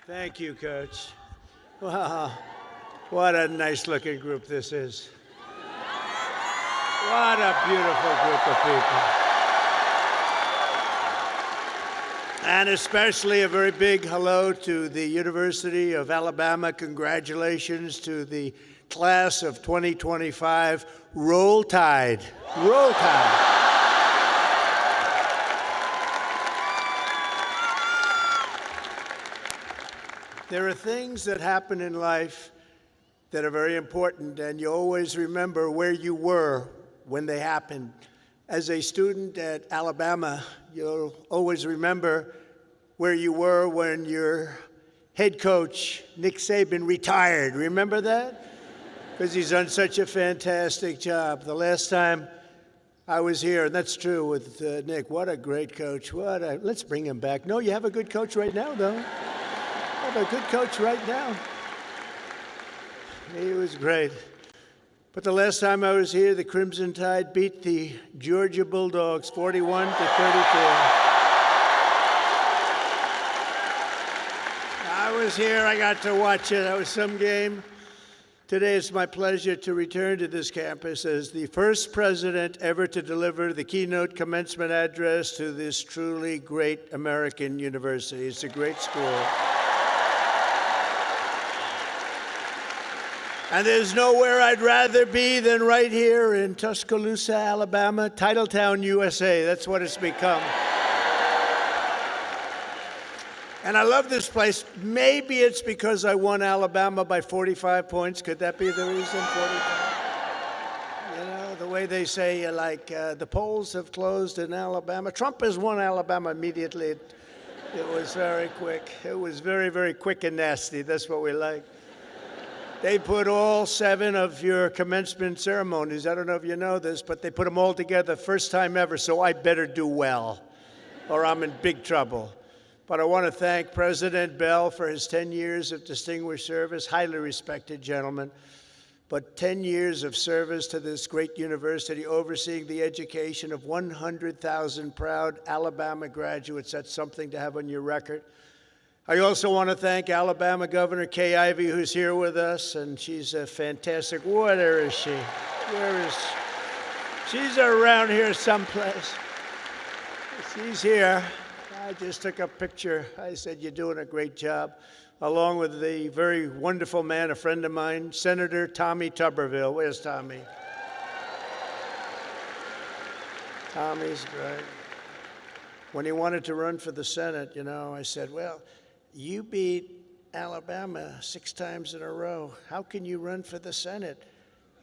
Thank you, Coach. Wow, what a nice-looking group this is. What a beautiful group of people. And especially a very big hello to the University of Alabama. Congratulations to the class of 2025. Roll Tide. Roll Tide. There are things that happen in life that are very important, and you always remember where you were when they happened. As a student at Alabama, you'll always remember where you were when your head coach, Nick Saban, retired. Remember that? Because he's done such a fantastic job. The last time I was here, and that's true with Nick, what a great coach. Let's bring him back. No, you have a good coach right now, though. You have a good coach right now. He was great. But the last time I was here, the Crimson Tide beat the Georgia Bulldogs 41 to 34. I was here, I got to watch it. That was some game. Today it's my pleasure to return to this campus as the first president ever to deliver the keynote commencement address to this truly great American university. It's a great school. And there's nowhere I'd rather be than right here in Tuscaloosa, Alabama, Titletown, USA. That's what it's become. And I love this place. Maybe it's because I won Alabama by 45 points. Could that be the reason? 45? You know, the way they say, the polls have closed in Alabama. Trump has won Alabama immediately. It was very quick. It was very, very quick and nasty. That's what we like. They put all 7 of your commencement ceremonies, I don't know if you know this, but they put them all together first time ever, so I better do well, or I'm in big trouble. But I want to thank President Bell for his 10 years of distinguished service, highly respected gentleman, but 10 years of service to this great university, overseeing the education of 100,000 proud Alabama graduates. That's something to have on your record. I also want to thank Alabama Governor Kay Ivey, who's here with us, and she's a fantastic. Where is she? Where is she? She's around here someplace. She's here. I just took a picture. I said, you're doing a great job, along with the very wonderful man, a friend of mine, Senator Tommy Tuberville. Where's Tommy? Tommy's great. When he wanted to run for the Senate, I said, well, you beat Alabama 6 times in a row. How can you run for the Senate?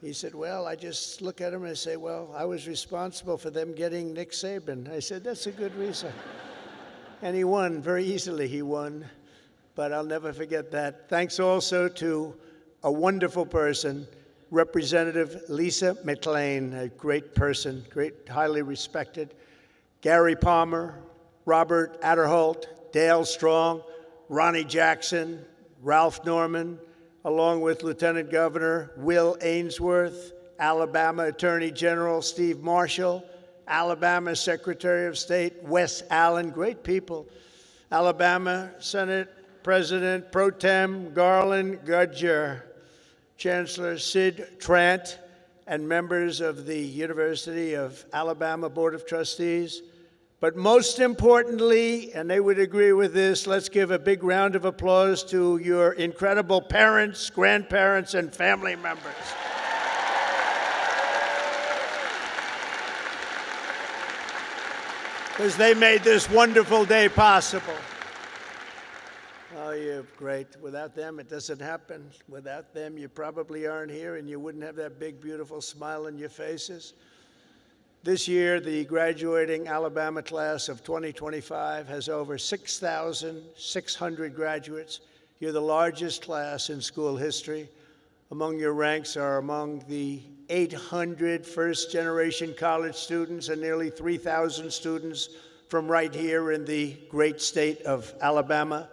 He said, well, I just look at him and I say, well, I was responsible for them getting Nick Saban. I said, that's a good reason. And he won, very easily he won, but I'll never forget that. Thanks also to a wonderful person, Representative Lisa McLean, a great person, great, highly respected. Gary Palmer, Robert Adderholt, Dale Strong, Ronnie Jackson, Ralph Norman, along with Lieutenant Governor Will Ainsworth, Alabama Attorney General Steve Marshall, Alabama Secretary of State Wes Allen, great people, Alabama Senate President Pro Tem Garland Gudger, Chancellor Sid Trant, and members of the University of Alabama Board of Trustees. But most importantly, and they would agree with this, let's give a big round of applause to your incredible parents, grandparents, and family members. Because they made this wonderful day possible. Oh, you're great. Without them, it doesn't happen. Without them, you probably aren't here, and you wouldn't have that big, beautiful smile on your faces. This year, the graduating Alabama class of 2025 has over 6,600 graduates. You're the largest class in school history. Among your ranks are among the 800 first-generation college students and nearly 3,000 students from right here in the great state of Alabama.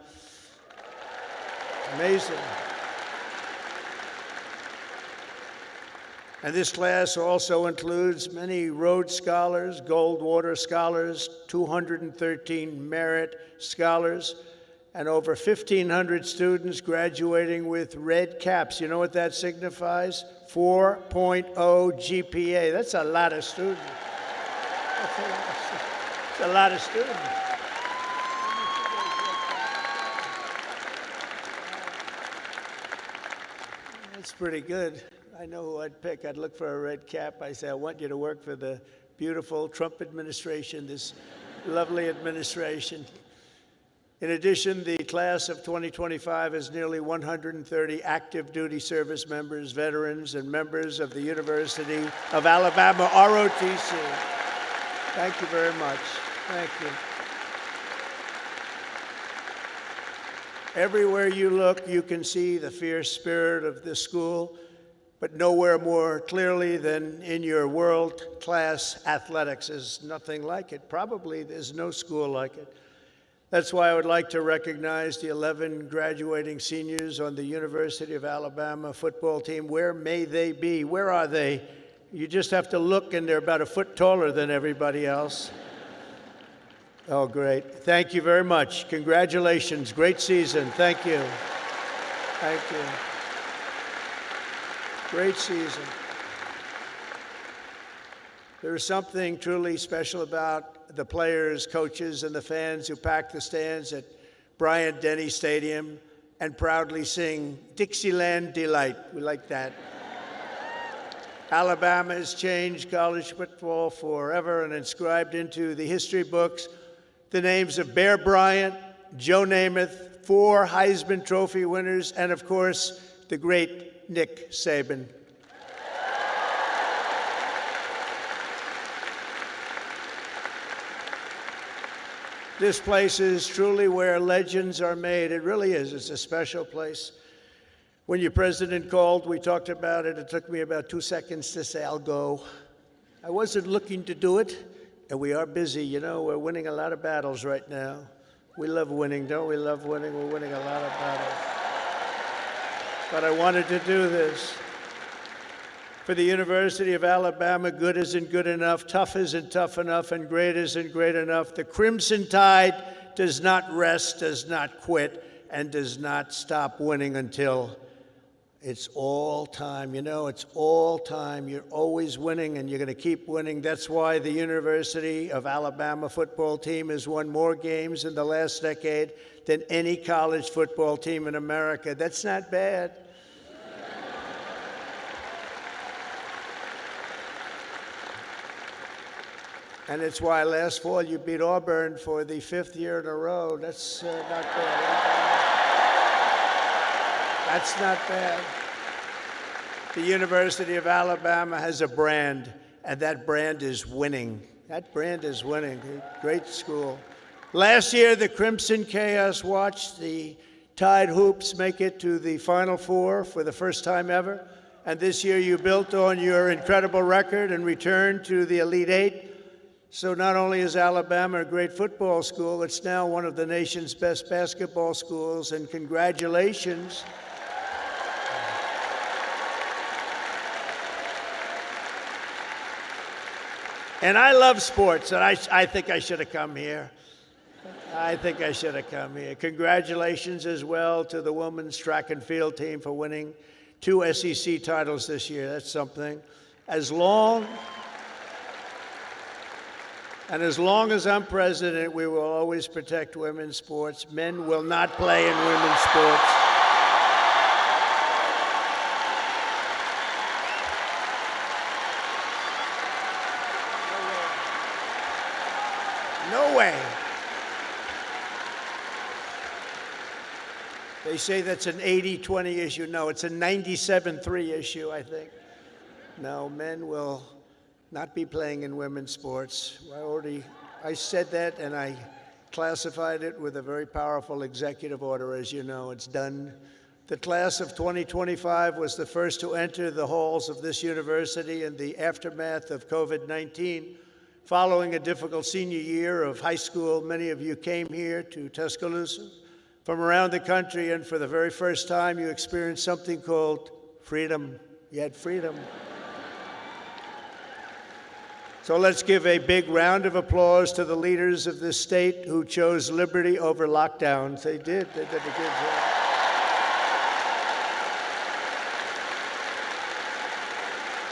Amazing. And this class also includes many Rhodes Scholars, Goldwater Scholars, 213 Merit Scholars, and over 1,500 students graduating with red caps. You know what that signifies? 4.0 GPA. That's a lot of students. That's a lot of students. That's pretty good. I know who I'd pick. I'd look for a red cap. I say, I want you to work for the beautiful Trump administration, this lovely administration. In addition, the class of 2025 has nearly 130 active duty service members, veterans, and members of the University of Alabama, ROTC. Thank you very much. Thank you. Everywhere you look, you can see the fierce spirit of this school, but nowhere more clearly than in your world-class athletics. There's nothing like it. Probably there's no school like it. That's why I would like to recognize the 11 graduating seniors on the University of Alabama football team. Where may they be? Where are they? You just have to look, and they're about a foot taller than everybody else. Oh, great. Thank you very much. Congratulations. Great season. Thank you. Thank you. Great season. There is something truly special about the players, coaches, and the fans who pack the stands at Bryant-Denny Stadium and proudly sing Dixieland Delight. We like that. Alabama has changed college football forever and inscribed into the history books the names of Bear Bryant, Joe Namath, 4 Heisman Trophy winners, and of course, the great Nick Saban. This place is truly where legends are made. It really is. It's a special place. When your president called, we talked about it. It took me about 2 seconds to say, I'll go. I wasn't looking to do it, and we are busy. You know, we're winning a lot of battles right now. We love winning, don't we? Love winning. We're winning a lot of battles. But I wanted to do this. For the University of Alabama, good isn't good enough, tough isn't tough enough, and great isn't great enough. The Crimson Tide does not rest, does not quit, and does not stop winning until it's all time. You know, it's all time. You're always winning, and you're going to keep winning. That's why the University of Alabama football team has won more games in the last decade than any college football team in America. That's not bad. And it's why last fall you beat Auburn for the 5th year in a row. That's not bad. That's not bad. The University of Alabama has a brand, and that brand is winning. That brand is winning. Great school. Last year, the Crimson Chaos watched the Tide Hoops make it to the Final Four for the first time ever. And this year, you built on your incredible record and returned to the Elite Eight. So not only is Alabama a great football school, it's now one of the nation's best basketball schools, and congratulations. And I love sports, and I think I should have come here. I think I should have come here. Congratulations as well to the women's track and field team for winning 2 SEC titles this year. That's something. As long as I'm president, we will always protect women's sports. Men will not play in women's sports. No way. They say that's an 80-20 issue. No, it's a 97-3 issue, I think. No, men will not be playing in women's sports. I said that, and I classified it with a very powerful executive order. As you know, it's done. The class of 2025 was the first to enter the halls of this university in the aftermath of COVID-19. Following a difficult senior year of high school, many of you came here to Tuscaloosa from around the country, and for the very first time, you experienced something called freedom. You had freedom. So let's give a big round of applause to the leaders of this state who chose liberty over lockdowns. They did a good job.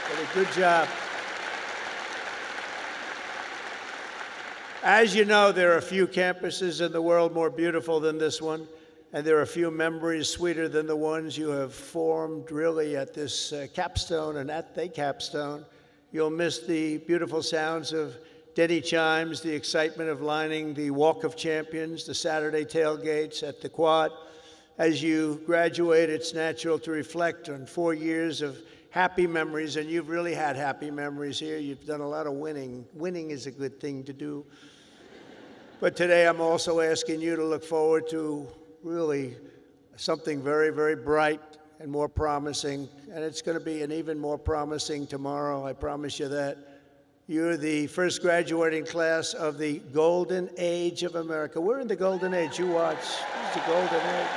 Did a good job. As you know, there are few campuses in the world more beautiful than this one, and there are few memories sweeter than the ones you have formed really at this capstone and at the capstone. You'll miss the beautiful sounds of Denny chimes, the excitement of lining the Walk of Champions, the Saturday tailgates at the Quad. As you graduate, it's natural to reflect on 4 years of happy memories, and you've really had happy memories here. You've done a lot of winning. Winning is a good thing to do. But today I'm also asking you to look forward to really something very, very bright and more promising, and it's going to be an even more promising tomorrow, I promise you that. You're the first graduating class of the golden age of America. We're in the golden age. You watch. This is the golden age.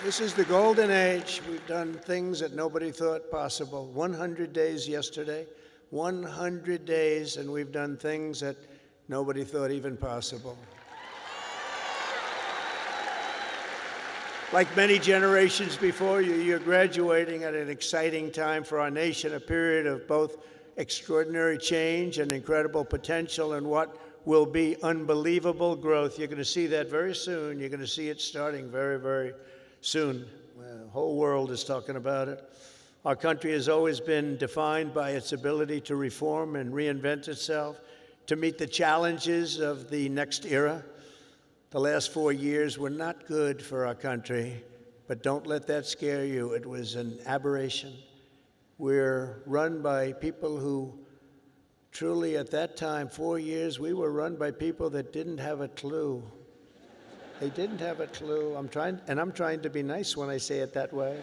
This is the golden age. We've done things that nobody thought possible. 100 days yesterday, 100 days, and we've done things that nobody thought even possible. Like many generations before you, you're graduating at an exciting time for our nation, a period of both extraordinary change and incredible potential and what will be unbelievable growth. You're going to see that very soon. You're going to see it starting very, very soon. The whole world is talking about it. Our country has always been defined by its ability to reform and reinvent itself, to meet the challenges of the next era. The last 4 years were not good for our country, but don't let that scare you. It was an aberration. We're run by people who truly, at that time, 4 years, we were run by people that didn't have a clue. They didn't have a clue. I'm trying to be nice when I say it that way.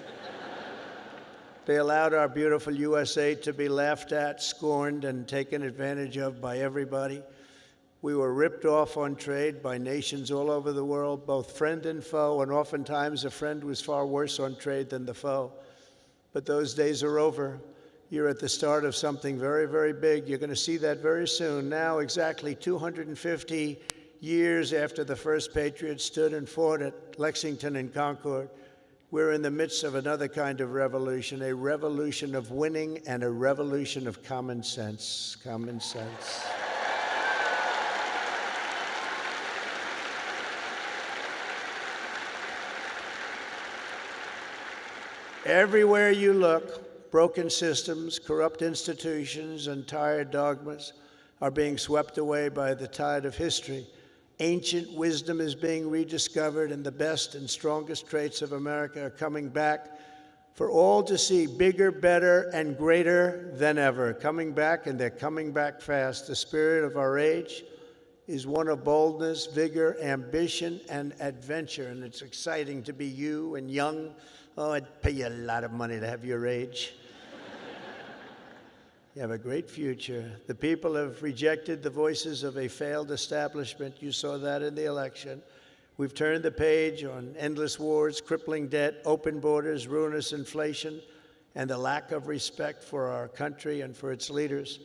They allowed our beautiful USA to be laughed at, scorned, and taken advantage of by everybody. We were ripped off on trade by nations all over the world, both friend and foe, and oftentimes a friend was far worse on trade than the foe. But those days are over. You're at the start of something very, very big. You're going to see that very soon. Now, exactly 250 years after the first Patriots stood and fought at Lexington and Concord, we're in the midst of another kind of revolution, a revolution of winning and a revolution of common sense. Common sense. Everywhere you look, broken systems, corrupt institutions, and tired dogmas are being swept away by the tide of history. Ancient wisdom is being rediscovered, and the best and strongest traits of America are coming back for all to see, bigger, better, and greater than ever. Coming back, and they're coming back fast. The spirit of our age is one of boldness, vigor, ambition, and adventure, and it's exciting to be you and young. Oh, I'd pay you a lot of money to have your age. You have a great future. The people have rejected the voices of a failed establishment. You saw that in the election. We've turned the page on endless wars, crippling debt, open borders, ruinous inflation, and the lack of respect for our country and for its leaders.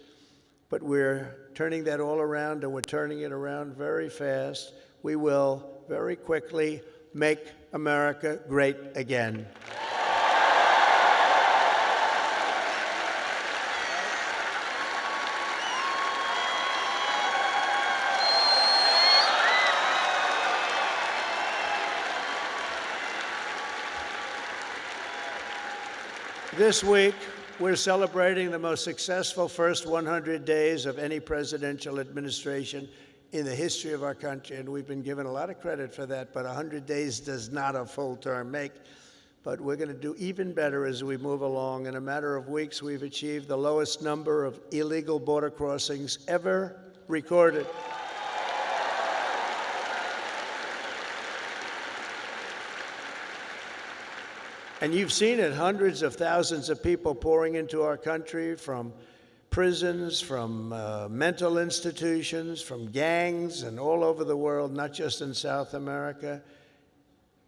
But we're turning that all around, and we're turning it around very fast. We will very quickly make America great again. This week, we're celebrating the most successful first 100 days of any presidential administration in the history of our country, and we've been given a lot of credit for that, but 100 days does not a full term make. But we're going to do even better as we move along. In a matter of weeks, we've achieved the lowest number of illegal border crossings ever recorded. And you've seen it, hundreds of thousands of people pouring into our country from prisons, from mental institutions, from gangs, and all over the world, not just in South America.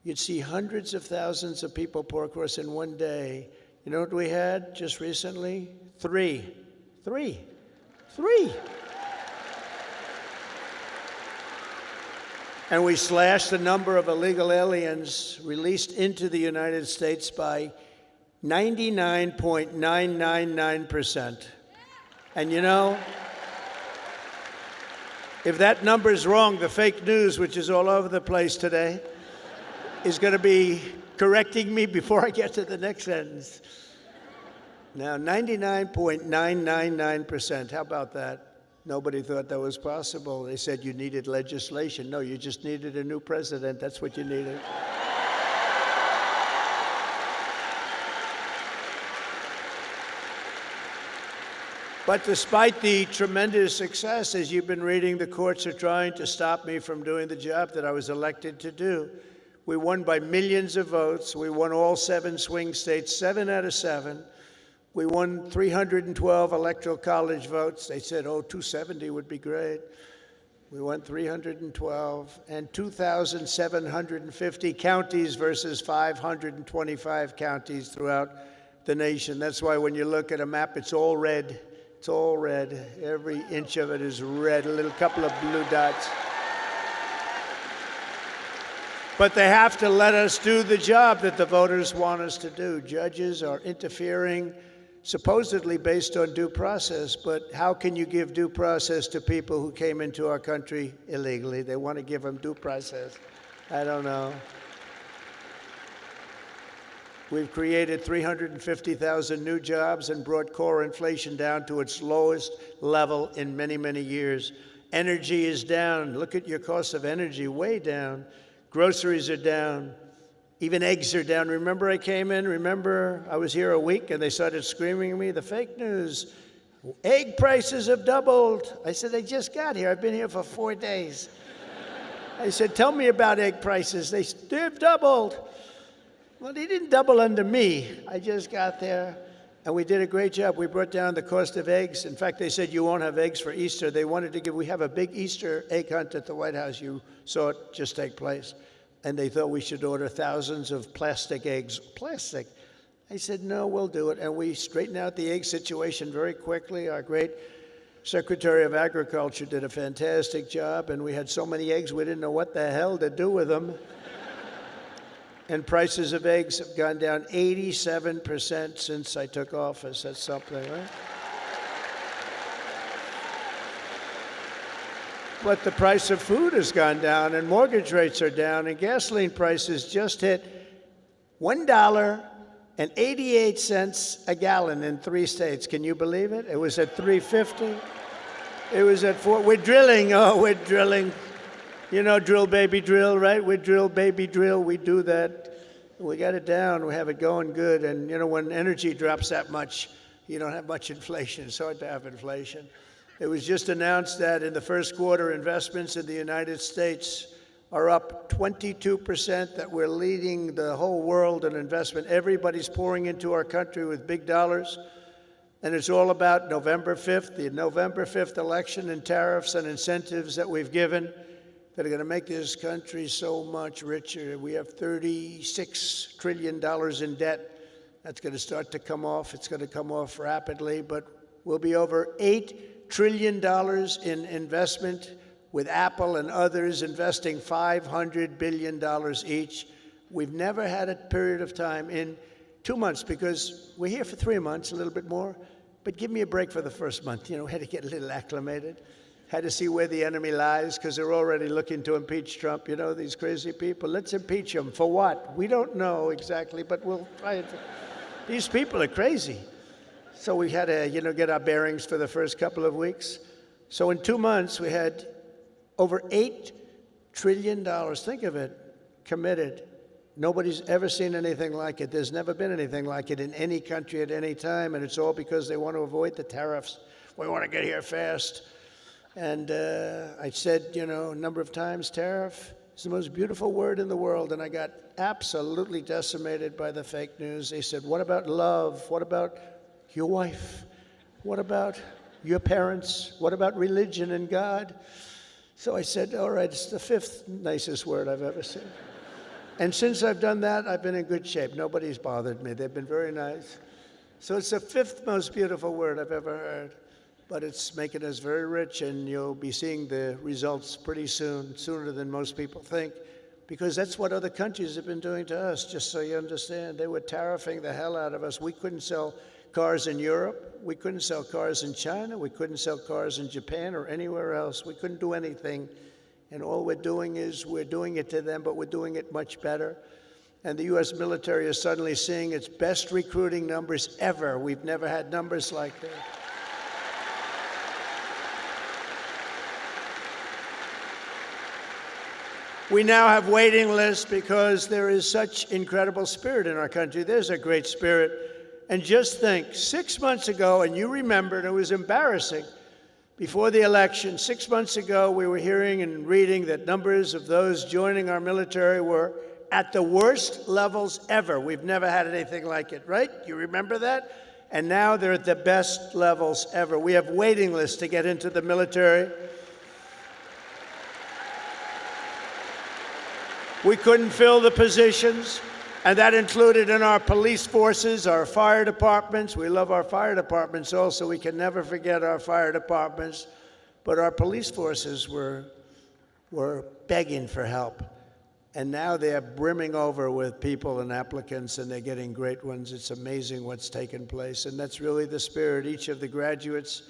You'd see hundreds of thousands of people pour across in one day. You know what we had just recently? Three. And we slashed the number of illegal aliens released into the United States by 99.999%. And you know, if that number is wrong, the fake news, which is all over the place today, is going to be correcting me before I get to the next sentence. Now, 99.999%, how about that? Nobody thought that was possible. They said you needed legislation. No, you just needed a new president. That's what you needed. But despite the tremendous success, as you've been reading, the courts are trying to stop me from doing the job that I was elected to do. We won by millions of votes. We won all 7 swing states, 7 out of 7. We won 312 electoral college votes. They said, 270 would be great. We won 312, and 2,750 counties versus 525 counties throughout the nation. That's why when you look at a map, it's all red. It's all red. Every inch of it is red, a little couple of blue dots. But they have to let us do the job that the voters want us to do. Judges are interfering, supposedly based on due process, but how can you give due process to people who came into our country illegally? They want to give them due process. I don't know. We've created 350,000 new jobs and brought core inflation down to its lowest level in many, many years. Energy is down. Look at your cost of energy, way down. Groceries are down. Even eggs are down. Remember I came in? Remember I was here a week and they started screaming at me, the fake news. Egg prices have doubled. I said, I just got here. I've been here for 4 days. I said, tell me about egg prices. They've doubled. Well, they didn't double under me. I just got there, and we did a great job. We brought down the cost of eggs. In fact, they said you won't have eggs for Easter. They wanted to we have a big Easter egg hunt at the White House. You saw it just take place. And they thought we should order thousands of plastic eggs. Plastic. I said, no, we'll do it. And we straightened out the egg situation very quickly. Our great Secretary of Agriculture did a fantastic job, and we had so many eggs we didn't know what the hell to do with them. And prices of eggs have gone down 87% since I took office. That's something, right? But the price of food has gone down, and mortgage rates are down, and gasoline prices just hit $1.88 a gallon in 3 states. Can you believe it? It was at $3.50. It was at $4. We're drilling. Oh, we're drilling. You know, drill, baby, drill, right? We drill, baby, drill. We do that. We got it down. We have it going good. And, you know, when energy drops that much, you don't have much inflation. It's hard to have inflation. It was just announced that in the first quarter, investments in the United States are up 22%, that we're leading the whole world in investment. Everybody's pouring into our country with big dollars. And it's all about November 5th, the November 5th election, and tariffs and incentives that we've given that are going to make this country so much richer. We have $36 trillion in debt. That's going to start to come off. It's going to come off rapidly, but we'll be over $8 trillion in investment, with Apple and others investing $500 billion each. We've never had a period of time in 2 months, because we're here for 3 months, a little bit more, but give me a break for the first month. You know, had to get a little acclimated. Had to see where the enemy lies, because they're already looking to impeach Trump. You know, these crazy people. Let's impeach him. For what? We don't know exactly, but we'll try it. These people are crazy. So we had to, you know, get our bearings for the first couple of weeks. So in 2 months, we had over $8 trillion, think of it, committed. Nobody's ever seen anything like it. There's never been anything like it in any country at any time, and it's all because they want to avoid the tariffs. We want to get here fast. And I said, you know, a number of times, tariff is the most beautiful word in the world, and I got absolutely decimated by the fake news. They said, what about love? What about your wife? What about your parents? What about religion and God? So I said, all right, it's the 5th nicest word I've ever seen. And since I've done that, I've been in good shape. Nobody's bothered me. They've been very nice. So it's the fifth most beautiful word I've ever heard. But it's making us very rich, and you'll be seeing the results pretty soon, sooner than most people think, because that's what other countries have been doing to us, just so you understand. They were tariffing the hell out of us. We couldn't sell cars in Europe. We couldn't sell cars in China. We couldn't sell cars in Japan or anywhere else. We couldn't do anything. And all we're doing is we're doing it to them, but we're doing it much better. And the U.S. military is suddenly seeing its best recruiting numbers ever. We've never had numbers like that. We now have waiting lists because there is such incredible spirit in our country. There's a great spirit. And just think, 6 months ago, and you remember, and it was embarrassing, before the election, 6 months ago, we were hearing and reading that numbers of those joining our military were at the worst levels ever. We've never had anything like it, right? You remember that? And now they're at the best levels ever. We have waiting lists to get into the military. We couldn't fill the positions, and that included in our police forces, our fire departments. We love our fire departments also. We can never forget our fire departments. But our police forces were begging for help. And now they're brimming over with people and applicants, and they're getting great ones. It's amazing what's taken place, and that's really the spirit. Each of the graduates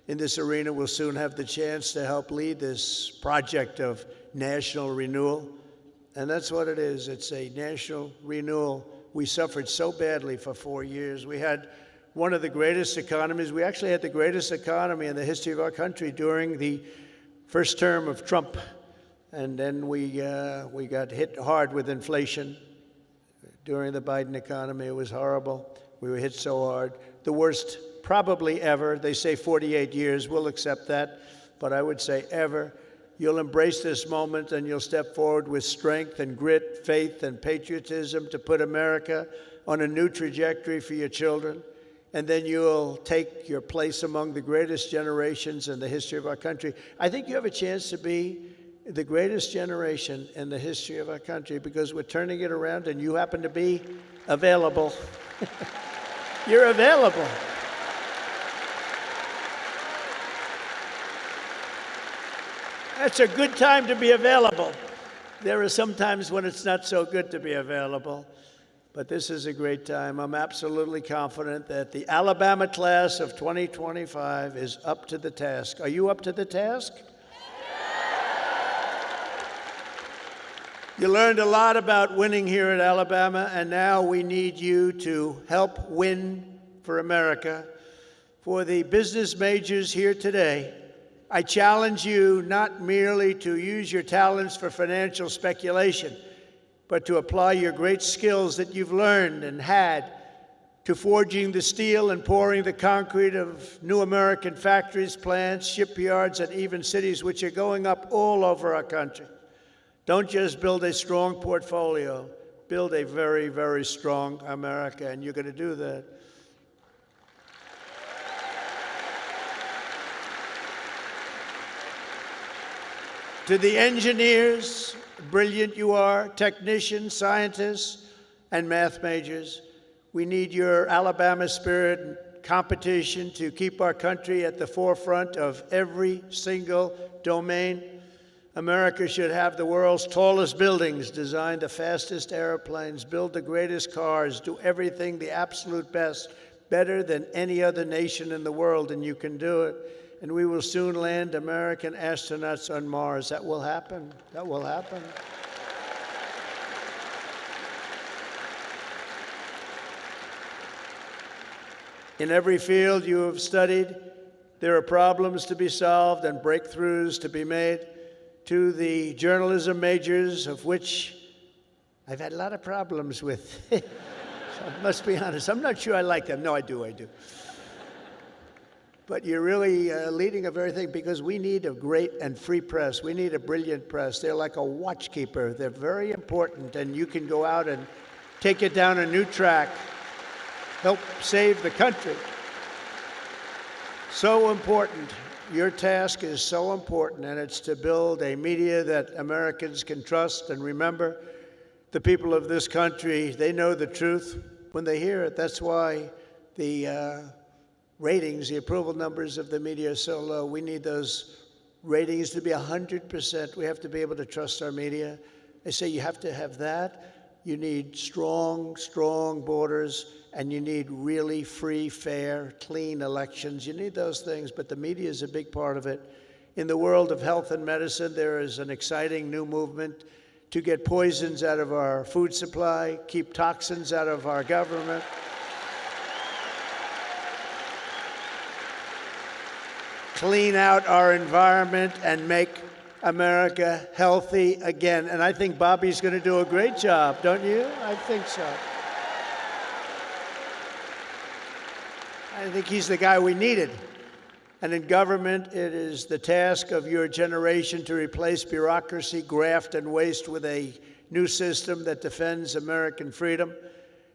in this arena will soon have the chance to help lead this project of national renewal. And that's what it is. It's a national renewal. We suffered so badly for 4 years. We had one of the greatest economies. We actually had the greatest economy in the history of our country during the first term of Trump. And then we got hit hard with inflation. During the Biden economy, it was horrible. We were hit so hard. The worst probably ever. They say 48 years. We'll accept that. But I would say ever. You'll embrace this moment, and you'll step forward with strength and grit, faith and patriotism to put America on a new trajectory for your children. And then you'll take your place among the greatest generations in the history of our country. I think you have a chance to be the greatest generation in the history of our country because we're turning it around, and you happen to be available. You're available. It's a good time to be available. There are some times when it's not so good to be available, but this is a great time. I'm absolutely confident that the Alabama class of 2025 is up to the task. Are you up to the task? You learned a lot about winning here at Alabama, and now we need you to help win for America. For the business majors here today, I challenge you not merely to use your talents for financial speculation, but to apply your great skills that you've learned and had to forging the steel and pouring the concrete of new American factories, plants, shipyards, and even cities which are going up all over our country. Don't just build a strong portfolio, build a very, very strong America, and you're going to do that. To the engineers, brilliant you are, technicians, scientists, and math majors, we need your Alabama spirit and competition to keep our country at the forefront of every single domain. America should have the world's tallest buildings, design the fastest airplanes, build the greatest cars, do everything the absolute best, better than any other nation in the world, and you can do it. And we will soon land American astronauts on Mars. That will happen. That will happen. In every field you have studied, there are problems to be solved and breakthroughs to be made. To the journalism majors, of which I've had a lot of problems with. So I must be honest. I'm not sure I like them. No, I do. But you're really leading a very thing because we need a great and free press. We need a brilliant press. They're like a watchkeeper. They're very important, and you can go out and take it down a new track, help save the country. So important. Your task is so important, and it's to build a media that Americans can trust. And remember, the people of this country, they know the truth when they hear it. That's why the ratings, the approval numbers of the media are so low. We need those ratings to be 100%. We have to be able to trust our media. They say you have to have that. You need strong, strong borders, and you need really free, fair, clean elections. You need those things, but the media is a big part of it. In the world of health and medicine, there is an exciting new movement to get poisons out of our food supply, keep toxins out of our government. Clean out our environment and make America healthy again. And I think Bobby's going to do a great job, don't you? I think so. I think he's the guy we needed. And in government, it is the task of your generation to replace bureaucracy, graft, and waste with a new system that defends American freedom.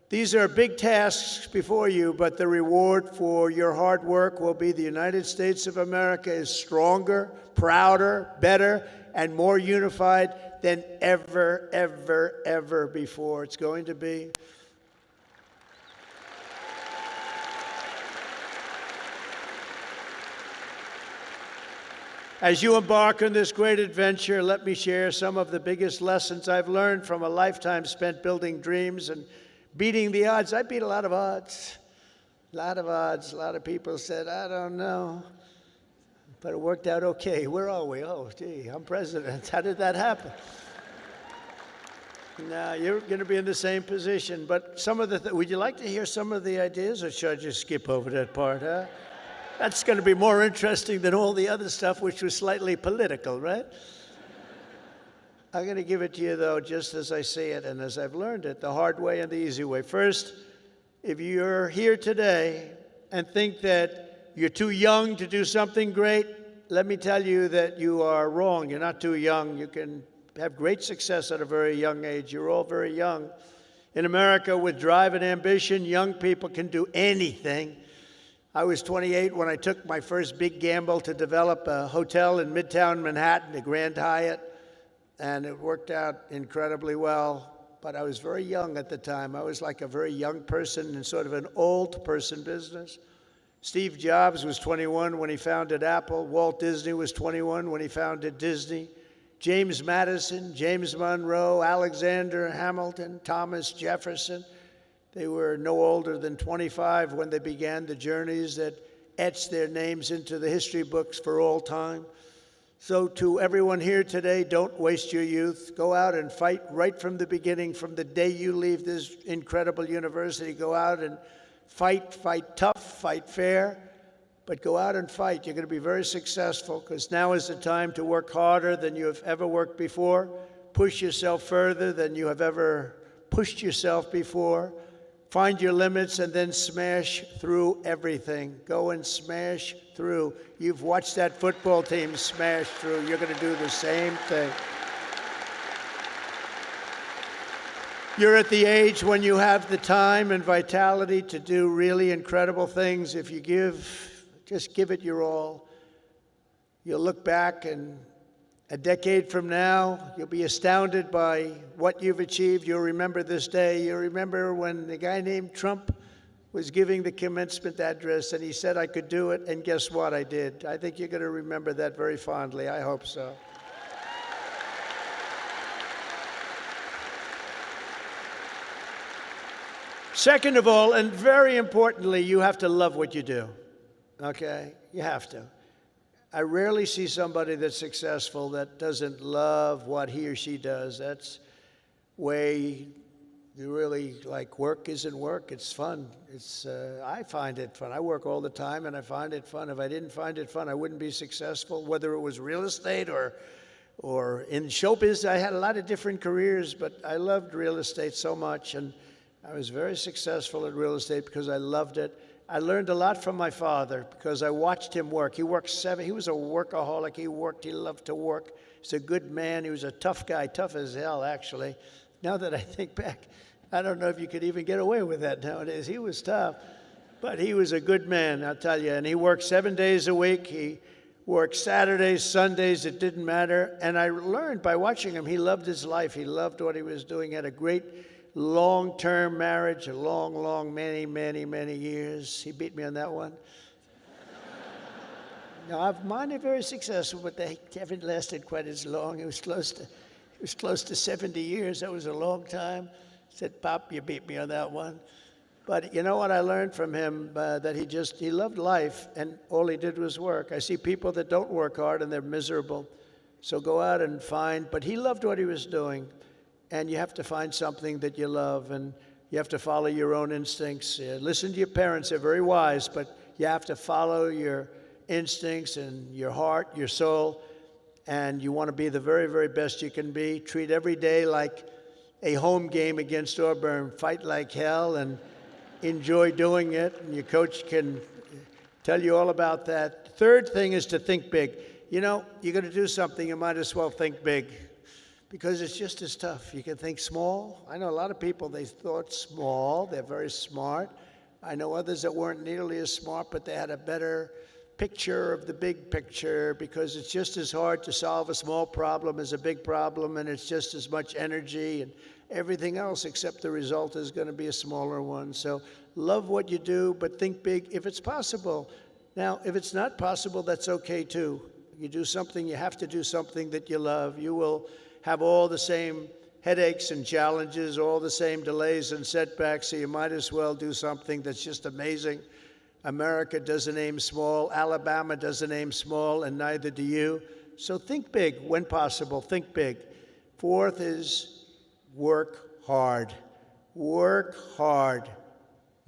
These are big tasks before you, but the reward for your hard work will be the United States of America is stronger, prouder, better, and more unified than ever, ever, ever before. It's going to be. As you embark on this great adventure, let me share some of the biggest lessons I've learned from a lifetime spent building dreams and beating the odds. I beat a lot of odds. A lot of odds. A lot of people said, I don't know. But it worked out okay. Where are we? Oh, gee, I'm president. How did that happen? Now, you're going to be in the same position. But some of the would you like to hear some of the ideas, or should I just skip over that part, huh? That's going to be more interesting than all the other stuff, which was slightly political, right? I'm going to give it to you, though, just as I see it and as I've learned it, the hard way and the easy way. First, if you're here today and think that you're too young to do something great, let me tell you that you are wrong. You're not too young. You can have great success at a very young age. You're all very young. In America, with drive and ambition, young people can do anything. I was 28 when I took my first big gamble to develop a hotel in Midtown Manhattan, the Grand Hyatt, and it worked out incredibly well. But I was very young at the time. I was like a very young person in sort of an old person business. Steve Jobs was 21 when he founded Apple. Walt Disney was 21 when he founded Disney. James Madison, James Monroe, Alexander Hamilton, Thomas Jefferson. They were no older than 25 when they began the journeys that etched their names into the history books for all time. So to everyone here today, don't waste your youth. Go out and fight right from the beginning, from the day you leave this incredible university. Go out and fight tough, fight fair, but go out and fight. You're going to be very successful because now is the time to work harder than you have ever worked before. Push yourself further than you have ever pushed yourself before. Find your limits and then smash through everything. Go and smash through. You've watched that football team smash through. You're going to do the same thing. You're at the age when you have the time and vitality to do really incredible things. If you just give it your all. You'll look back and a decade from now, you'll be astounded by what you've achieved. You'll remember this day. You'll remember when the guy named Trump was giving the commencement address and he said I could do it, and guess what? I did. I think you're going to remember that very fondly. I hope so. Second of all, and very importantly, you have to love what you do, okay? You have to. I rarely see somebody that's successful that doesn't love what he or she does. That's way you really like work isn't work. It's fun. I find it fun. I work all the time, and I find it fun. If I didn't find it fun, I wouldn't be successful, whether it was real estate or in showbiz. I had a lot of different careers, but I loved real estate so much, and I was very successful at real estate because I loved it. I learned a lot from my father because I watched him work. He worked he was a workaholic. He loved to work. He's a good man. He was a tough guy, tough as hell, actually. Now that I think back, I don't know if you could even get away with that nowadays. He was tough, but he was a good man, I'll tell you. And he worked 7 days a week. He worked Saturdays, Sundays, it didn't matter. And I learned by watching him, he loved his life. He loved what he was doing. He had a great long-term marriage, a long, many years. He beat me on that one. No, mine are very successful, but they haven't lasted quite as long. It was close to 70 years. That was a long time. I said, Pop, you beat me on that one. But you know what I learned from him? That he loved life, and all he did was work. I see people that don't work hard, and they're miserable. So go out and find. But he loved what he was doing, and you have to find something that you love, and you have to follow your own instincts. Listen to your parents. They're very wise, but you have to follow your instincts and your heart, your soul, and you want to be the very, very best you can be. Treat every day like a home game against Auburn. Fight like hell and enjoy doing it, and your coach can tell you all about that. Third thing is to think big. You know, you're going to do something, you might as well think big, because it's just as tough. You can think small. I know a lot of people, they thought small. They're very smart. I know others that weren't nearly as smart, but they had a better picture of the big picture, because it's just as hard to solve a small problem as a big problem, and it's just as much energy and everything else, except the result is going to be a smaller one. So love what you do, but think big if it's possible. Now, if it's not possible, that's okay too. You do something, you have to do something that you love. You will have all the same headaches and challenges, all the same delays and setbacks, so you might as well do something that's just amazing. America doesn't aim small, Alabama doesn't aim small, and neither do you. So think big when possible, think big. Fourth is work hard. Work hard.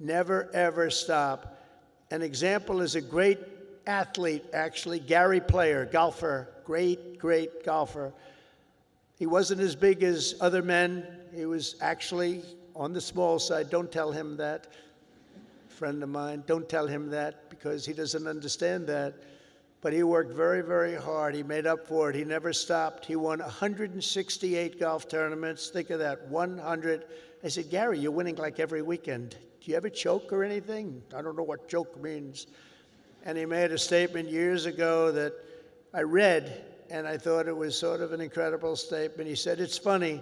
Never, ever stop. An example is a great athlete, actually, Gary Player, golfer, great golfer. He wasn't as big as other men. He was actually on the small side. Don't tell him that. Friend of mine, don't tell him that, because he doesn't understand that. But he worked very, very hard. He made up for it. He never stopped. He won 168 golf tournaments. Think of that, 100. I said, Gary, you're winning like every weekend. Do you ever choke or anything? I don't know what choke means. And he made a statement years ago that I read, and I thought it was sort of an incredible statement. He said, it's funny,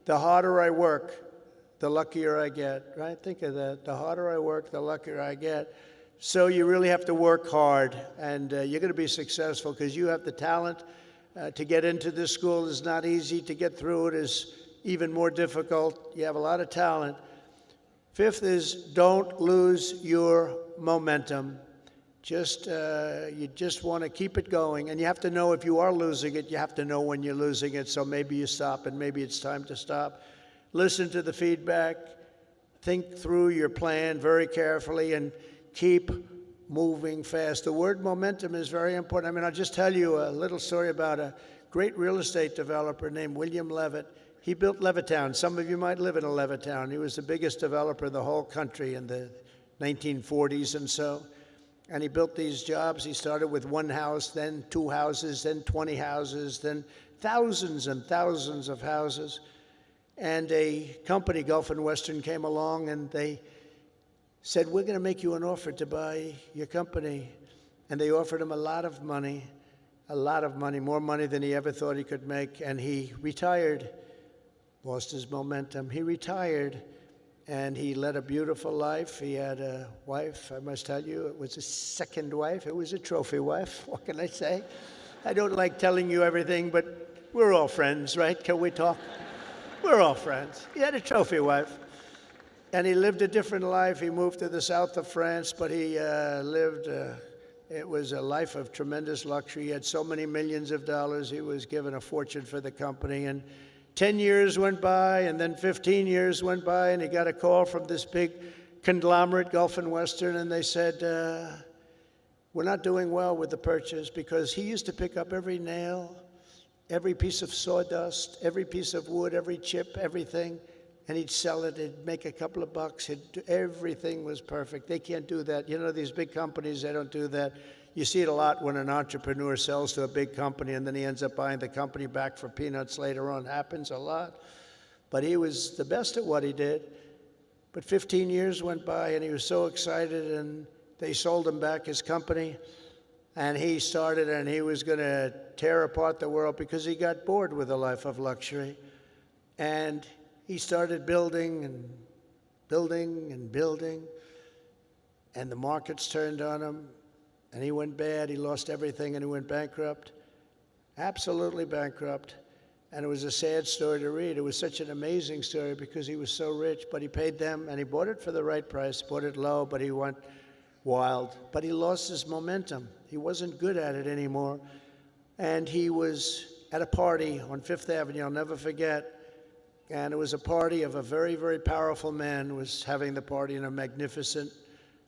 the harder I work, the luckier I get, right? Think of that. The harder I work, the luckier I get. So you really have to work hard, and you're going to be successful because you have the talent. To get into this school is not easy. To get through it is even more difficult. You have a lot of talent. Fifth is don't lose your momentum. You just want to keep it going, and you have to know if you are losing it, you have to know when you're losing it, so maybe you stop, and maybe it's time to stop. Listen to the feedback, think through your plan very carefully, and keep moving fast. The word momentum is very important. I mean, I'll just tell you a little story about a great real estate developer named William Levitt. He built Levittown. Some of you might live in a Levittown. He was the biggest developer in the whole country in the 1940s and so. And he built these jobs. He started with one house, then 2 houses, then 20 houses, then thousands and thousands of houses. And a company, Gulf and Western, came along, and they said, we're going to make you an offer to buy your company. And they offered him a lot of money, more money than he ever thought he could make. And he retired, lost his momentum. He retired, and he led a beautiful life. He had a wife, I must tell you. It was a second wife. It was a trophy wife. What can I say? I don't like telling you everything, but we're all friends, right? Can we talk? We're all friends. He had a trophy wife. And he lived a different life. He moved to the south of France, but he it was a life of tremendous luxury. He had so many millions of dollars. He was given a fortune for the company. And 10 years went by, and then 15 years went by, and he got a call from this big conglomerate, Gulf and Western, and they said, we're not doing well with the purchase, because he used to pick up every nail, every piece of sawdust, every piece of wood, every chip, everything, and he'd sell it. He'd make a couple of bucks. Everything was perfect. They can't do that. You know, these big companies, they don't do that. You see it a lot when an entrepreneur sells to a big company and then he ends up buying the company back for peanuts later on. Happens a lot. But he was the best at what he did. But 15 years went by, and he was so excited, and they sold him back his company. And he started, and he was going to tear apart the world because he got bored with a life of luxury. And he started building and building and building, and the markets turned on him, and he went bad. He lost everything, and he went bankrupt, absolutely bankrupt. And it was a sad story to read. It was such an amazing story because he was so rich, but he paid them, and he bought it for the right price, bought it low, but he went wild. But he lost his momentum. He wasn't good at it anymore. And he was at a party on Fifth Avenue, I'll never forget. And it was a party of a very, very powerful man who was having the party in a magnificent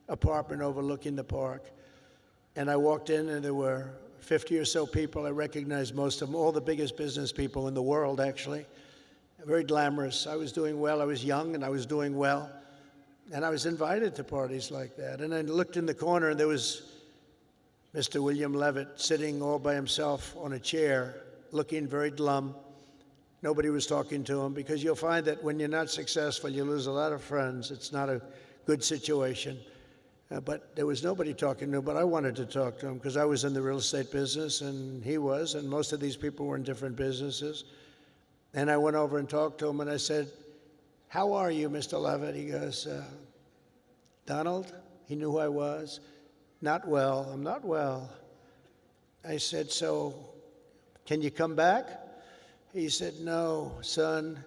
apartment overlooking the park. And I walked in, and there were 50 or so people. I recognized most of them, all the biggest business people in the world, actually. Very glamorous. I was doing well. I was young, and I was doing well. And I was invited to parties like that. And I looked in the corner, and there was Mr. William Levitt sitting all by himself on a chair, looking very glum. Nobody was talking to him, because you'll find that when you're not successful, you lose a lot of friends. It's not a good situation. But there was nobody talking to him, but I wanted to talk to him because I was in the real estate business, and he was, and most of these people were in different businesses. And I went over and talked to him, and I said, "How are you, Mr. Levitt?" He goes, "Donald?" He knew who I was. "Not well. I'm not well." I said, "So can you come back?" He said, "No, son,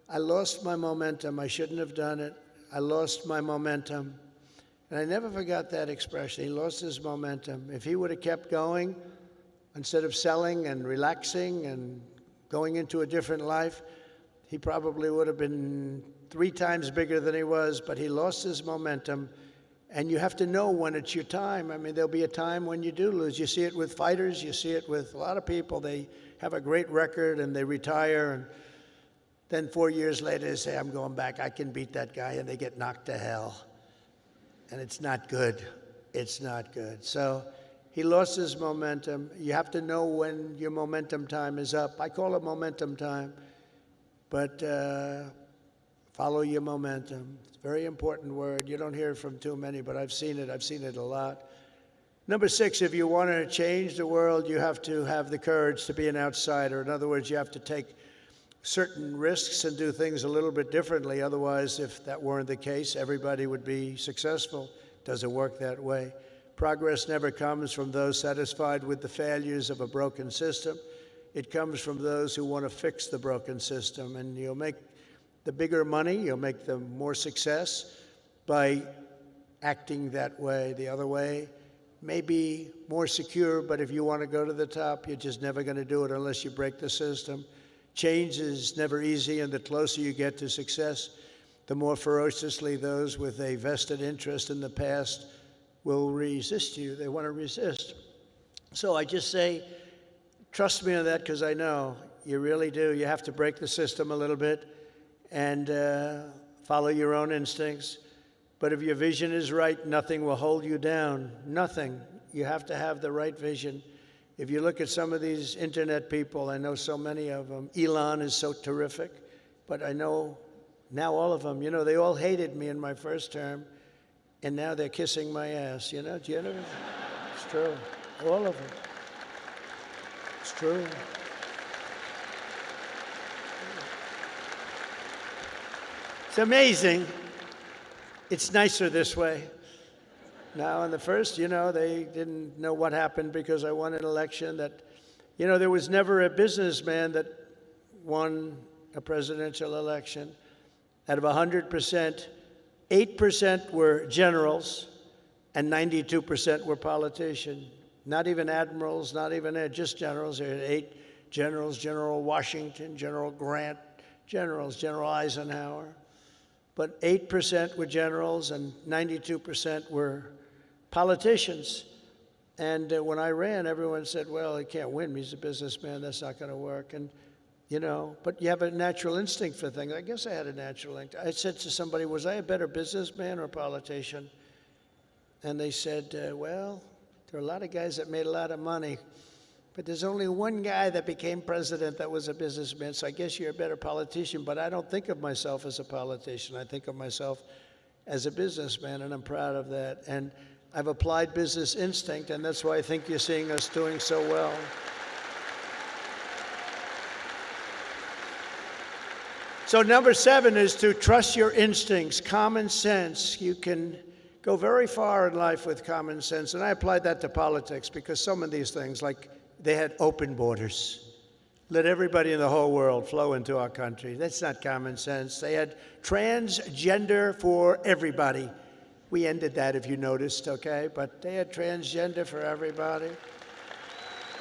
I lost my momentum. I shouldn't have done it. I lost my momentum." And I never forgot that expression. He lost his momentum. If he would have kept going, instead of selling and relaxing and going into a different life, he probably would have been 3 times bigger than he was, but he lost his momentum. And you have to know when it's your time. I mean, there'll be a time when you do lose. You see it with fighters. You see it with a lot of people. They have a great record, and they retire, and then 4 years later they say, "I'm going back. I can beat that guy," and they get knocked to hell. And it's not good. It's not good. So he lost his momentum. You have to know when your momentum time is up. I call it momentum time. But follow your momentum. It's a very important word. You don't hear it from too many, but I've seen it. I've seen it a lot. Number 6, if you want to change the world, you have to have the courage to be an outsider. In other words, you have to take certain risks and do things a little bit differently. Otherwise, if that weren't the case, everybody would be successful. It doesn't work that way. Progress never comes from those satisfied with the failures of a broken system. It comes from those who want to fix the broken system. And you'll make the bigger money, you'll make the more success by acting that way. The other way may be more secure, but if you want to go to the top, you're just never going to do it unless you break the system. Change is never easy, and the closer you get to success, the more ferociously those with a vested interest in the past will resist you. They want to resist. So I just say, trust me on that, because I know you really do. You have to break the system a little bit and follow your own instincts. But if your vision is right, nothing will hold you down. Nothing. You have to have the right vision. If you look at some of these internet people, I know so many of them. Elon is so terrific, but I know now all of them, they all hated me in my first term, and now they're kissing my ass, Do you know? It's true. All of them. It's true. It's amazing. It's nicer this way. Now, in the first, they didn't know what happened because I won an election that, there was never a businessman that won a presidential election. Out of 100%, 8% were generals and 92% were politicians. Not even admirals, not even just generals. There were 8 generals: General Washington, General Grant, General Eisenhower. But 8% were generals and 92% were politicians. And when I ran, everyone said, well, he can't win. He's a businessman. That's not going to work. And, but you have a natural instinct for things. I guess I had a natural instinct. I said to somebody, was I a better businessman or a politician? And they said, well, there are a lot of guys that made a lot of money, but there's only one guy that became president that was a businessman, so I guess you're a better politician. But I don't think of myself as a politician. I think of myself as a businessman, and I'm proud of that. And I've applied business instinct, and that's why I think you're seeing us doing so well. So number 7 is to trust your instincts, common sense. You can go very far in life with common sense. And I applied that to politics because some of these things, like they had open borders. Let everybody in the whole world flow into our country. That's not common sense. They had transgender for everybody. We ended that, if you noticed, okay? But they had transgender for everybody.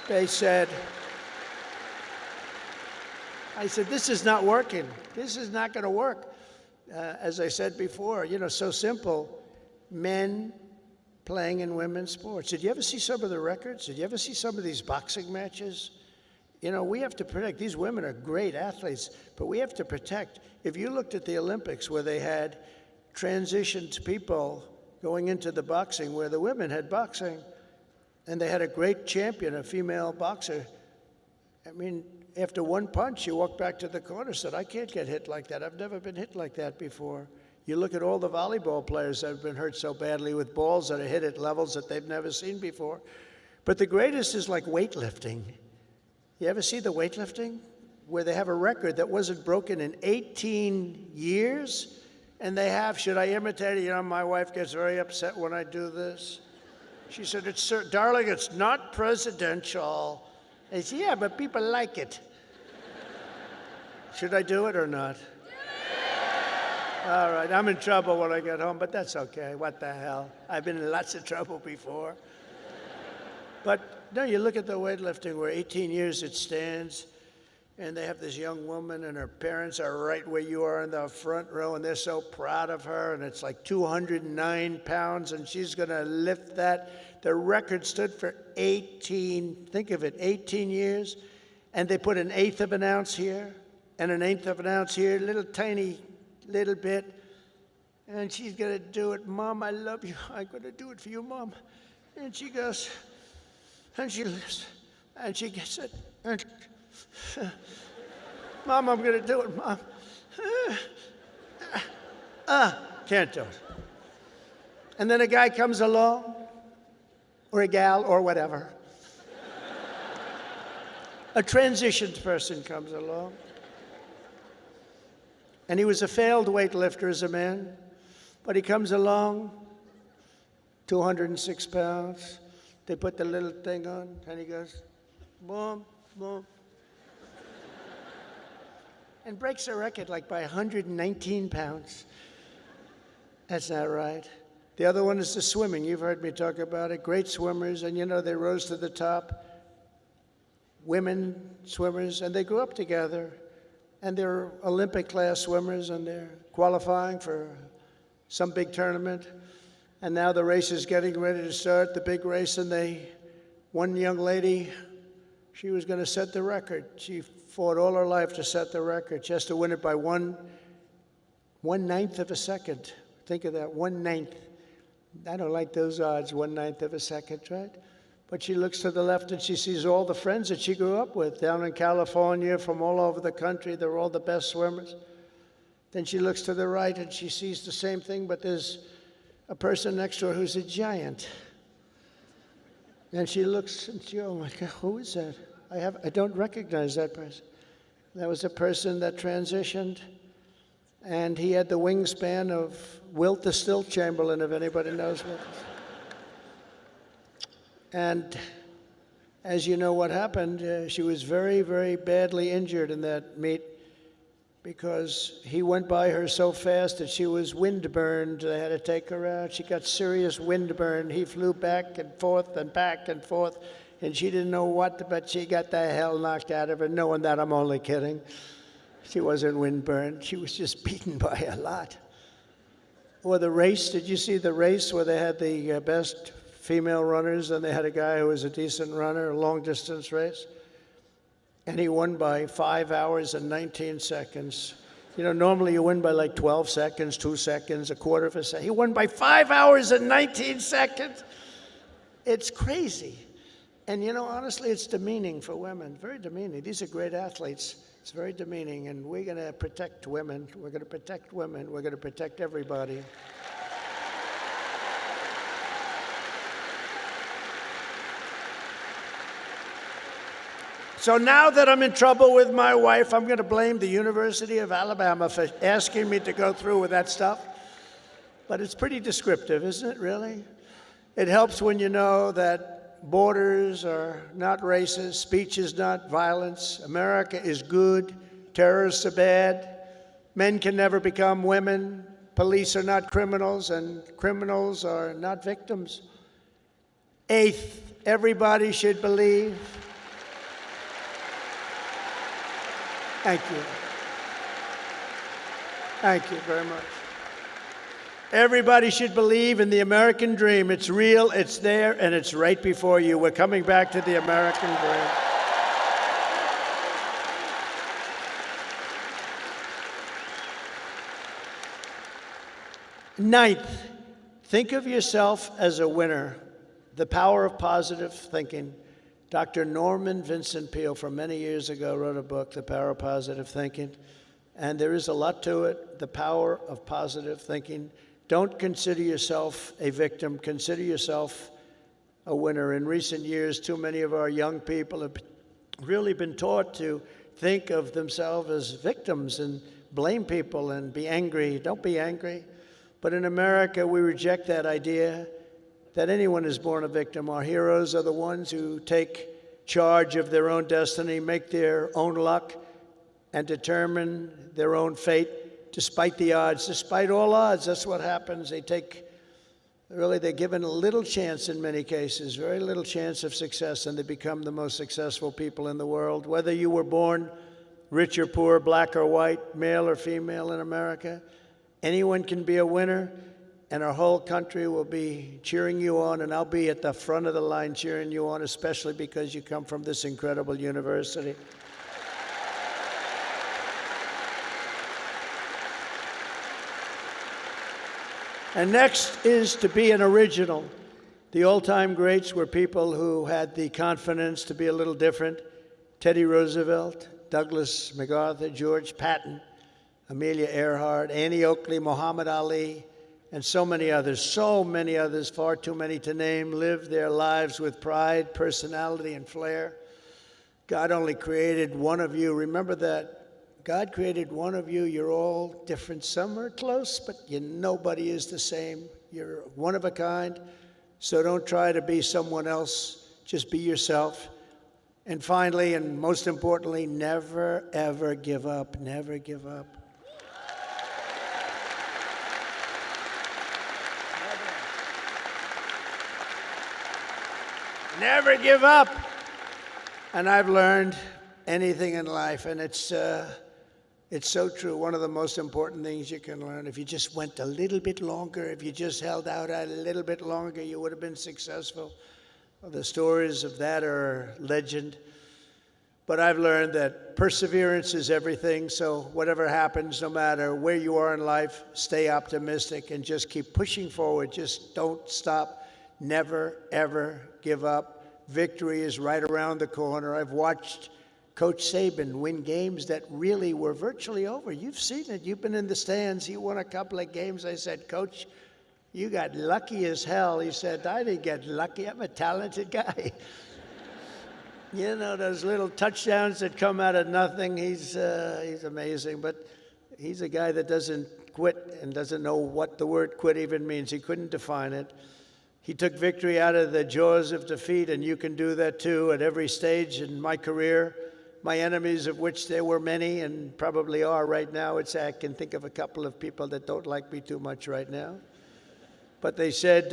They said, I said, this is not working. This is not going to work. As I said before, so simple. Men playing in women's sports. Did you ever see some of the records? Did you ever see some of these boxing matches? We have to protect. These women are great athletes, but we have to protect. If you looked at the Olympics where they had transitioned people going into the boxing, where the women had boxing, and they had a great champion, a female boxer. I mean, after one punch, you walked back to the corner and said, I can't get hit like that. I've never been hit like that before. You look at all the volleyball players that have been hurt so badly with balls that are hit at levels that they've never seen before. But the greatest is like weightlifting. You ever see the weightlifting? Where they have a record that wasn't broken in 18 years? And they have, should I imitate it? My wife gets very upset when I do this. She said, darling, it's not presidential. I said, yeah, but people like it. Should I do it or not? All right, I'm in trouble when I get home, but that's okay. What the hell? I've been in lots of trouble before. But no, you look at the weightlifting where 18 years it stands, and they have this young woman, and her parents are right where you are in the front row, and they're so proud of her, and it's like 209 pounds, and she's going to lift that. The record stood for 18, think of it, 18 years, and they put an eighth of an ounce here, and an eighth of an ounce here, little tiny little bit, and she's going to do it. Mom, I love you. I'm going to do it for you, Mom. And she goes, and she lifts, and she gets it. And, Mom, I'm going to do it, Mom. Can't do it. And then a guy comes along, or a gal, or whatever. A transitioned person comes along. And he was a failed weightlifter as a man, but he comes along, 206 pounds. They put the little thing on, and he goes, boom, boom. And breaks the record like by 119 pounds. That's not right. The other one is the swimming. You've heard me talk about it. Great swimmers, and they rose to the top. Women swimmers, and they grew up together. And they're Olympic class swimmers, and they're qualifying for some big tournament. And now the race is getting ready to start, the big race, and one young lady, she was going to set the record. She fought all her life to set the record. She has to win it by one ninth of a second. Think of that, 1/9. I don't like those odds, 1/9 of a second, right? But she looks to the left and she sees all the friends that she grew up with down in California, from all over the country. They're all the best swimmers. Then she looks to the right and she sees the same thing, but there's a person next to her who's a giant. And she looks and she, oh my God, who is that? I don't recognize that person. That was a person that transitioned, and he had the wingspan of Wilt the Stilt Chamberlain, if anybody knows Wilt. And as you know what happened, she was very, very badly injured in that meet because he went by her so fast that she was windburned. They had to take her out. She got serious windburn. He flew back and forth, and she didn't know what, but she got the hell knocked out of her, knowing that I'm only kidding. She wasn't windburned. She was just beaten by a lot. Or the race, did you see the race where they had the best female runners, and they had a guy who was a decent runner, a long-distance race, and he won by 5 hours and 19 seconds. Normally you win by like 12 seconds, 2 seconds, a quarter of a second. He won by 5 hours and 19 seconds. It's crazy. And honestly, it's demeaning for women, very demeaning. These are great athletes. It's very demeaning, and we're going to protect women. We're going to protect women. We're going to protect everybody. So now that I'm in trouble with my wife, I'm going to blame the University of Alabama for asking me to go through with that stuff. But it's pretty descriptive, isn't it, really? It helps when you know that borders are not racist, speech is not violence, America is good, terrorists are bad, men can never become women, police are not criminals, and criminals are not victims. Eighth, everybody should believe. Thank you. Thank you very much. Everybody should believe in the American dream. It's real, it's there, and it's right before you. We're coming back to the American dream. Ninth, think of yourself as a winner. The power of positive thinking. Dr. Norman Vincent Peale, from many years ago, wrote a book, The Power of Positive Thinking. And there is a lot to it, the power of positive thinking. Don't consider yourself a victim. Consider yourself a winner. In recent years, too many of our young people have really been taught to think of themselves as victims and blame people and be angry. Don't be angry. But in America, we reject that idea that anyone is born a victim. Our heroes are the ones who take charge of their own destiny, make their own luck, and determine their own fate despite the odds. Despite all odds, that's what happens. They're given a little chance in many cases, very little chance of success, and they become the most successful people in the world. Whether you were born rich or poor, black or white, male or female in America, anyone can be a winner. And our whole country will be cheering you on, and I'll be at the front of the line cheering you on, especially because you come from this incredible university. And next is to be an original. The all-time greats were people who had the confidence to be a little different. Teddy Roosevelt, Douglas MacArthur, George Patton, Amelia Earhart, Annie Oakley, Muhammad Ali, and so many others, far too many to name, lived their lives with pride, personality, and flair. God only created one of you. Remember that. God created one of you. You're all different. Some are close, but nobody is the same. You're one of a kind, so don't try to be someone else. Just be yourself. And finally, and most importantly, never, ever give up. Never give up. Never give up. And I've learned anything in life, and it's so true. One of the most important things you can learn, if you just went a little bit longer, if you just held out a little bit longer, you would have been successful. Well, the stories of that are legend. But I've learned that perseverance is everything, so whatever happens, no matter where you are in life, stay optimistic and just keep pushing forward. Just don't stop. Never, ever give up. Victory is right around the corner. I've watched Coach Saban win games that really were virtually over. You've seen it. You've been in the stands. He won a couple of games. I said, Coach, you got lucky as hell. He said, I didn't get lucky. I'm a talented guy. You know, those little touchdowns that come out of nothing, he's amazing. But he's a guy that doesn't quit and doesn't know what the word quit even means. He couldn't define it. He took victory out of the jaws of defeat, and you can do that too at every stage in my career. My enemies, of which there were many and probably are right now, I can think of a couple of people that don't like me too much right now. But they said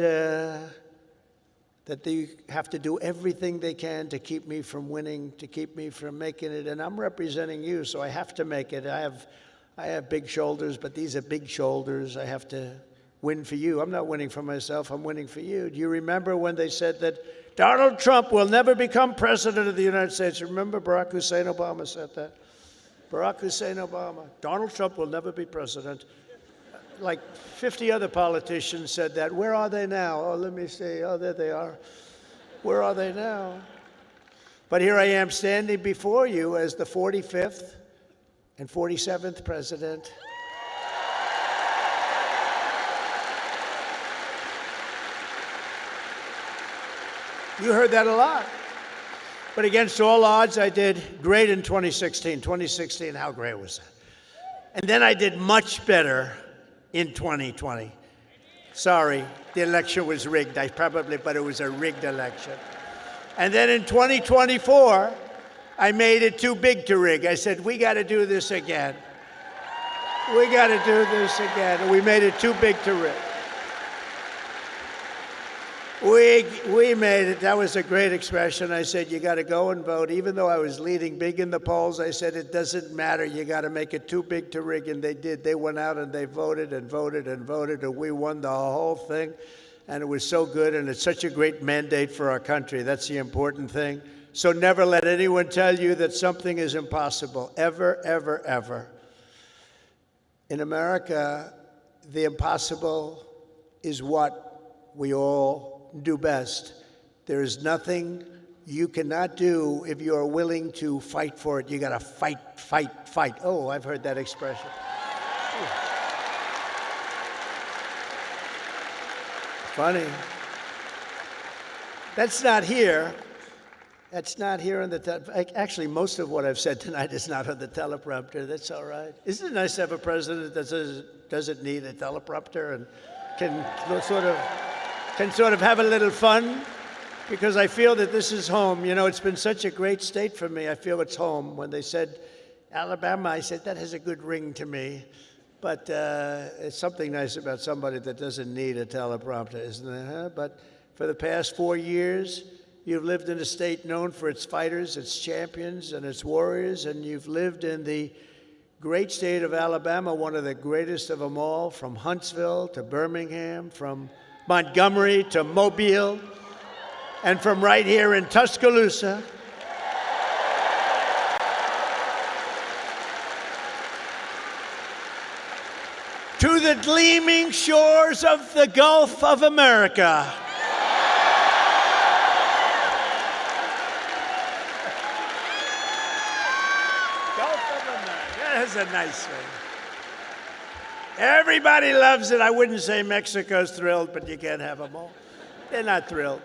that they have to do everything they can to keep me from winning, to keep me from making it. And I'm representing you, so I have to make it. I have big shoulders, but these are big shoulders. I have to win for you. I'm not winning for myself. I'm winning for you. Do you remember when they said that Donald Trump will never become president of the United States? Remember Barack Hussein Obama said that? Barack Hussein Obama. Donald Trump will never be president. Like 50 other politicians said that. Where are they now? Oh, let me see. Oh, there they are. Where are they now? But here I am standing before you as the 45th and 47th president. You heard that a lot. But against all odds, I did great in 2016. 2016, how great was that? And then I did much better in 2020. Sorry, the election was rigged. But it was a rigged election. And then in 2024, I made it too big to rig. I said, we got to do this again. We got to do this again. And we made it too big to rig. We made it. That was a great expression. I said, you got to go and vote. Even though I was leading big in the polls, I said, it doesn't matter. You got to make it too big to rig. And they did. They went out and they voted and voted and voted. And we won the whole thing. And it was so good. And it's such a great mandate for our country. That's the important thing. So never let anyone tell you that something is impossible. Ever, ever, ever. In America, the impossible is what we all do best. There is nothing you cannot do if you are willing to fight for it. You got to fight, fight, fight. Oh, I've heard that expression. Funny. That's not here. That's not here on the actually, most of what I've said tonight is not on the teleprompter. That's all right. Isn't it nice to have a president that doesn't need a teleprompter and can sort of have a little fun? Because I feel that this is home. You know, it's been such a great state for me. I feel it's home. When they said Alabama, I said, that has a good ring to me. But it's something nice about somebody that doesn't need a teleprompter, isn't it? Huh? But for the past 4 years, you've lived in a state known for its fighters, its champions, and its warriors, and you've lived in the great state of Alabama, one of the greatest of them all, from Huntsville to Birmingham, from Montgomery to Mobile, and from right here in Tuscaloosa. To the gleaming shores of the Gulf of America. That's a nice thing. Everybody loves it. I wouldn't say Mexico's thrilled, but you can't have them all. They're not thrilled.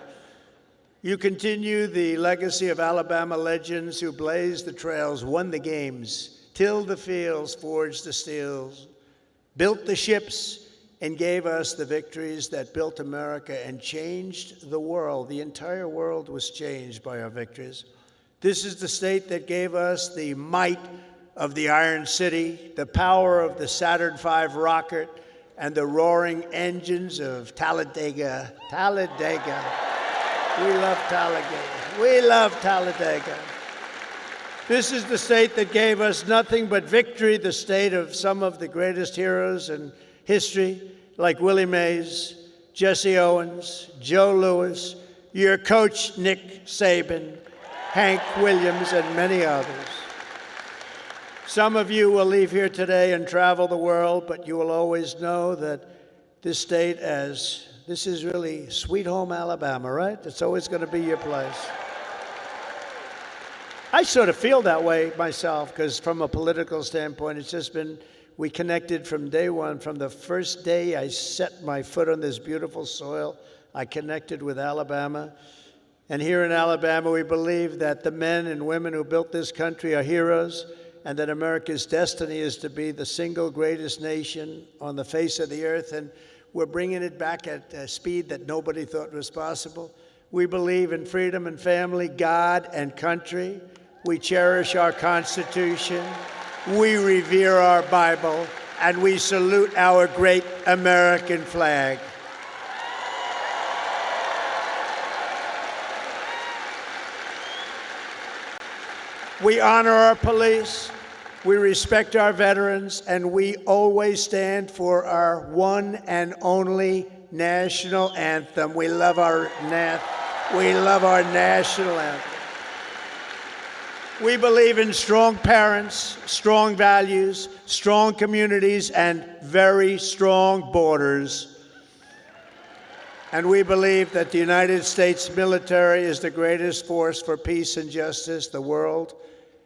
You continue the legacy of Alabama legends who blazed the trails, won the games, tilled the fields, forged the steels, built the ships, and gave us the victories that built America and changed the world. The entire world was changed by our victories. This is the state that gave us the might of the Iron City, the power of the Saturn V rocket, and the roaring engines of Talladega. Talladega. We love Talladega. We love Talladega. This is the state that gave us nothing but victory, the state of some of the greatest heroes in history, like Willie Mays, Jesse Owens, Joe Louis, your coach, Nick Saban, Hank Williams, and many others. Some of you will leave here today and travel the world, but you will always know that this state this is really sweet home Alabama, right? It's always going to be your place. I sort of feel that way myself, because from a political standpoint, it's just been, we connected from day one. From the first day I set my foot on this beautiful soil, I connected with Alabama. And here in Alabama, we believe that the men and women who built this country are heroes, and that America's destiny is to be the single greatest nation on the face of the earth. And we're bringing it back at a speed that nobody thought was possible. We believe in freedom and family, God and country. We cherish our Constitution. We revere our Bible. And we salute our great American flag. We honor our police, we respect our veterans, and we always stand for our one and only national anthem. We love our national anthem. We believe in strong parents, strong values, strong communities, and very strong borders. And we believe that the United States military is the greatest force for peace and justice the world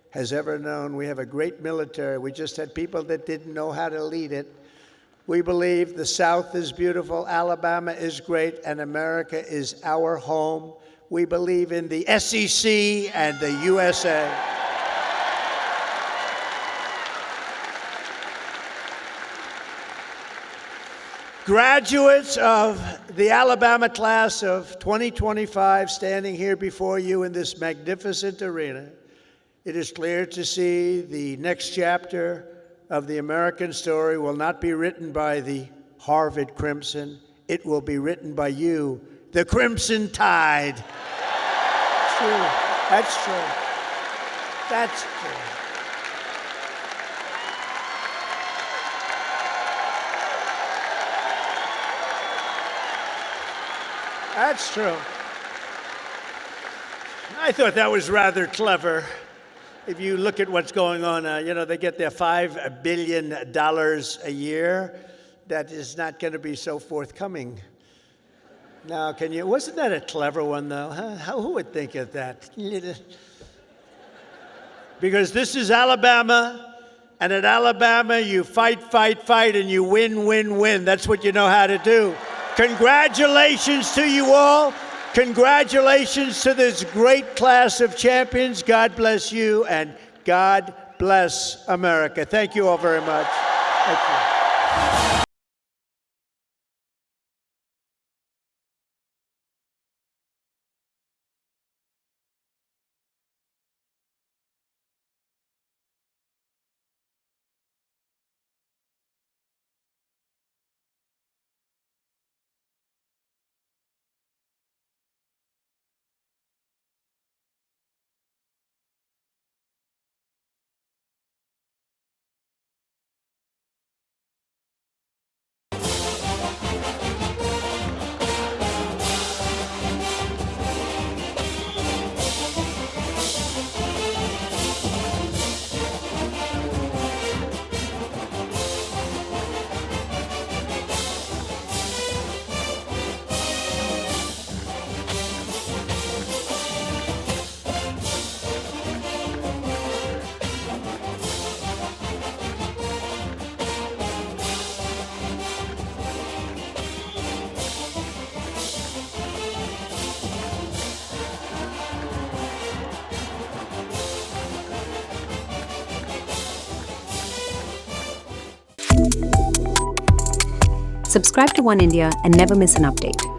has ever known. We have a great military. We just had people that didn't know how to lead it. We believe the South is beautiful, Alabama is great, and America is our home. We believe in the SEC and the USA. Graduates of the Alabama class of 2025 standing here before you in this magnificent arena, it is clear to see the next chapter of the American story will not be written by the Harvard Crimson. It will be written by you, the Crimson Tide. True. That's true. That's true. That's true. I thought that was rather clever. If you look at what's going on, they get their $5 billion a year. That is not going to be so forthcoming. Now, wasn't that a clever one, though? Huh? Who would think of that? Because this is Alabama, and at Alabama, you fight, and you win. That's what you know how to do. Congratulations to you all. Congratulations to this great class of champions. God bless you, and God bless America. Thank you all very much. Thank you. Subscribe to One India and never miss an update.